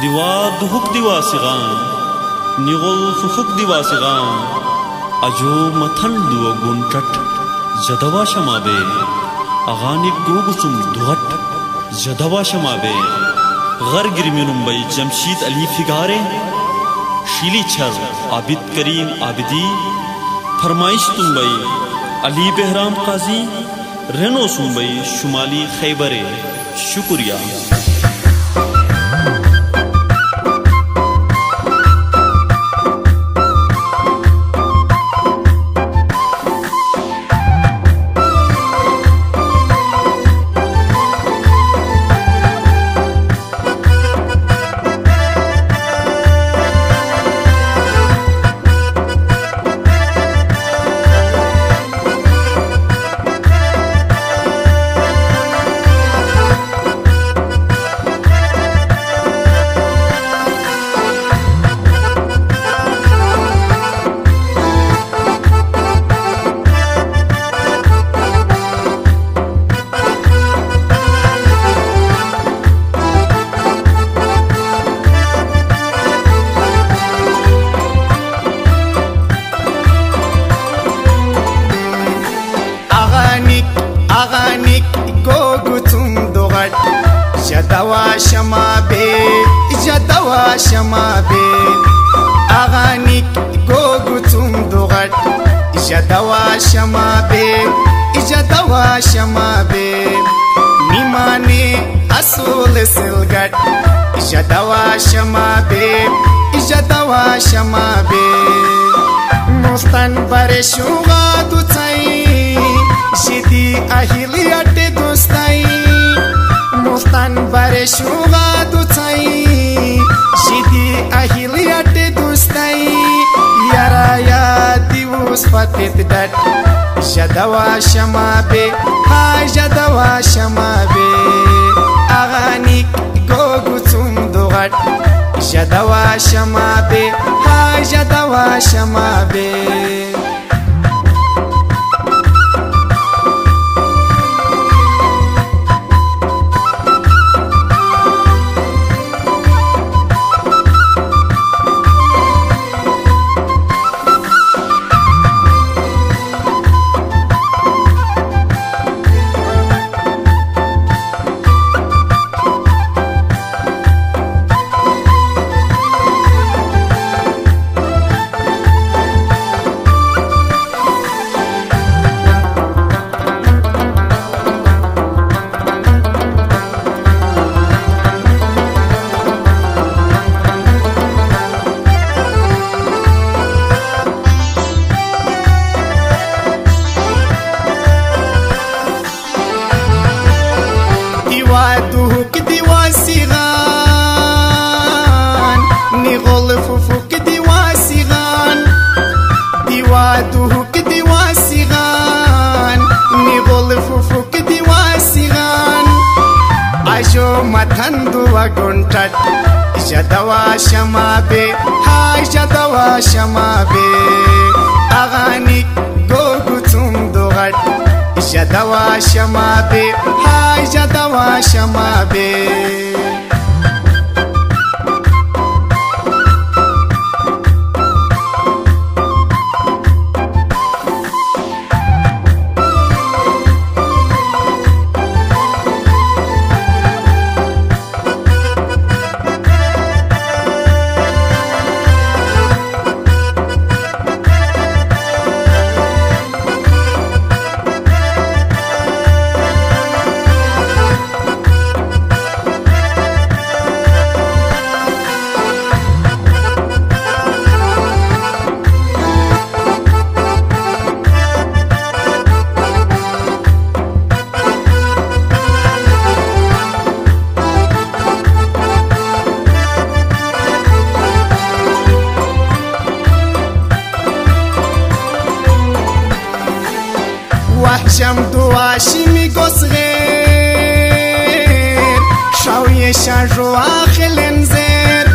دیوار دهک دیوا سیغان نیغل ففک دیوا سیغان اجو متن دو گونٹٹ جدوا شمابے اغانی گوگسم دوغٹ جدوا شمابے غر گرمینم بی جمشید علی فگارے شیلی چھر عابد کریم عابدی فرمائش تم بی علی بہرام قاضی رنو سم بی شمالی خیبر شکریہ جدوا شمابي أغانيك غوغتم دوغت جدوا شمابي ميماني أصول سلغت جدوا شمابي مستن برشوغا دوتاي جدي أهليات دوستاي مستن برشوغا دوتاي جدي أهليات دوستاي يارا يا ديوس فتت دات جدوا شمابي هاي جدوا شمابي أغانيك غوغتم دوغت جدوا شمابي هاي جدوا شمابي Mathandua gontat jadawa shamabe hay jadawa shamabe aganik gogutum dogat jadawa shamabe hay jadawa shamabe وحشم دواشمی گسغیر شاوی شاجو آخلن زیر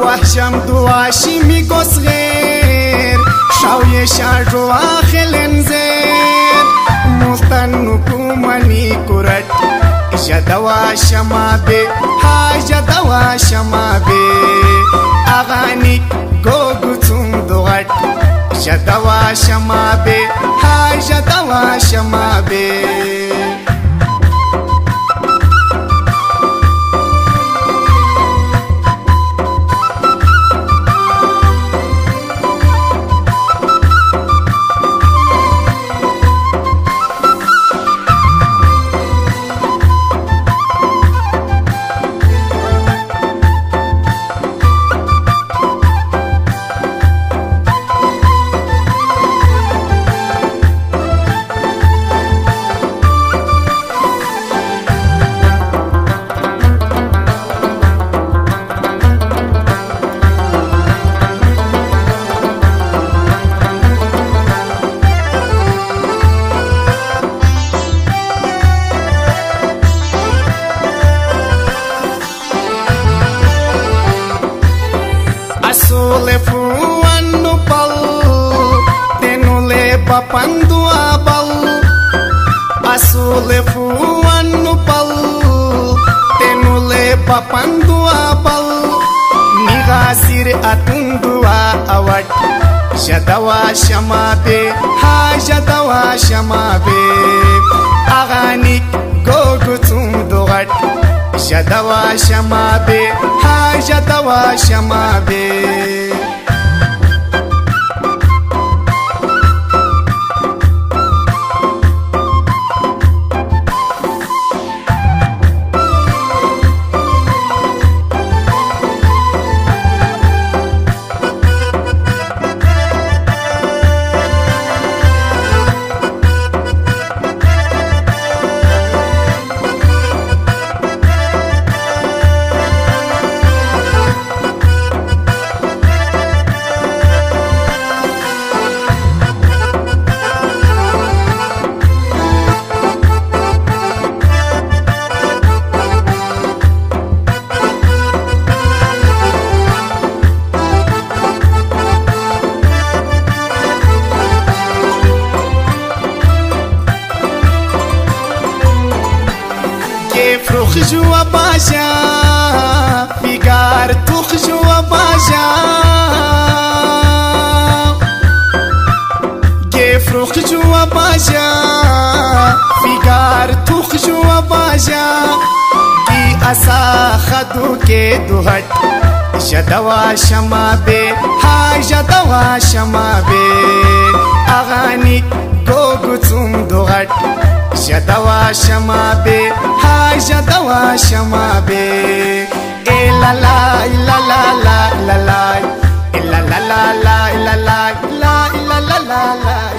وحشم دواشمی گسغیر شاوی شاجو آخلن زیر مستن نکومنی کرد جدوا شمابه های جدوا جدوا شمابي أغاني قوقتم دوغت جدوا شمابي هاي جدوا شمابي Asulefu anu pal tenule papandu abal Asulefu anu pal tenule papandu abal Nigasir atundua awat jadawa shamabe ha jadawa shamabe Agani gogutum dogat jadawa shamabe ha jadawa shamabe فروخ جوا باشا فيقار توخ جوا باشا فروخ جوا باشا فيقار توخ جوا باشا کی اسا خدو کے دوہٹ جدوا شمابے ہا جدوا شمابے اغانی گوگتم دوہٹ جدوا شمابي هاي جدوا شمابي إلا لا إلا لا لا لا لا إلا لا لا لا إلا لا لا إلا لا لا